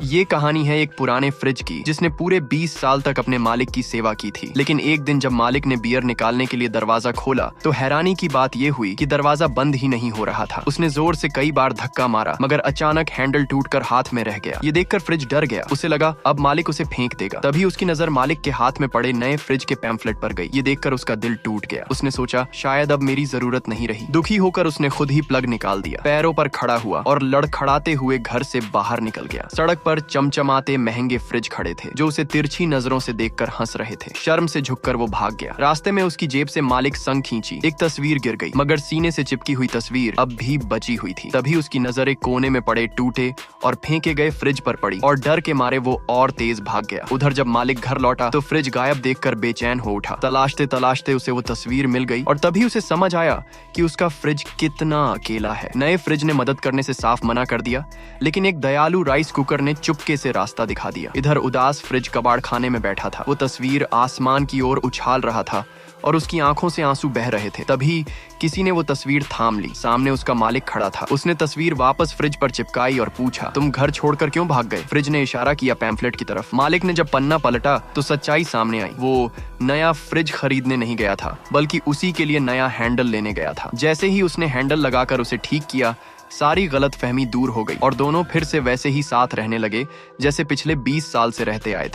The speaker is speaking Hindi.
ये कहानी है एक पुराने फ्रिज की जिसने पूरे 20 साल तक अपने मालिक की सेवा की थी। लेकिन एक दिन जब मालिक ने बियर निकालने के लिए दरवाजा खोला तो हैरानी की बात ये हुई कि दरवाजा बंद ही नहीं हो रहा था। उसने जोर से कई बार धक्का मारा मगर अचानक हैंडल टूटकर हाथ में रह गया। ये देखकर फ्रिज डर गया। उसे लगा अब मालिक उसे फेंक देगा। तभी उसकी नजर मालिक के हाथ में पड़े नए फ्रिज के पैम्फलेट पर गई। ये देखकर उसका दिल टूट गया। उसने सोचा शायद अब मेरी जरूरत नहीं रही। दुखी होकर उसने खुद ही प्लग निकाल दिया, पैरों पर खड़ा हुआ और लड़खड़ाते हुए घर से बाहर निकल गया। सड़क पर चमचमाते महंगे फ्रिज खड़े थे जो उसे तिरछी नजरों से देखकर हंस रहे थे। शर्म से झुककर वो भाग गया। रास्ते में उसकी जेब से मालिक संग खींची। एक तस्वीर गिर गई मगर सीने से चिपकी हुई तस्वीर अब भी बची हुई थी। तभी उसकी नजर एक कोने में पड़े टूटे और फेंके गए फ्रिज पर पड़ी और डर के मारे वो और तेज भाग गया। उधर जब मालिक घर लौटा तो फ्रिज गायब देखकर बेचैन हो उठा। तलाशते तलाशते उसे वो तस्वीर मिल गई और तभी उसे समझ आया कि उसका फ्रिज कितना अकेला है। नए फ्रिज ने मदद करने से साफ मना कर दिया लेकिन एक दयालु राइस कुकर ने चुपके से रास्ता दिखा दिया। इधर उदास फ्रिज कबाड़ खाने में बैठा था। वो तस्वीर आसमान की ओर उछाल रहा था और उसकी आंखों से आंसू बह रहे थे। तभी किसी ने वो तस्वीर थाम ली। सामने उसका मालिक खड़ा था। उसने तस्वीर वापस फ्रिज पर चिपकाई और पूछा, तुम घर छोड़कर क्यों भाग गए? फ्रिज ने इशारा किया पैम्फलेट की तरफ। मालिक ने जब पन्ना पलटा तो सच्चाई सामने आई। वो नया फ्रिज खरीदने नहीं गया था बल्कि उसी के लिए नया हैंडल लेने गया था। जैसे ही उसने हैंडल लगाकर उसे ठीक किया सारी गलतफहमी दूर हो गई और दोनों फिर से वैसे ही साथ रहने लगे जैसे पिछले 20 साल से रहते आए थे।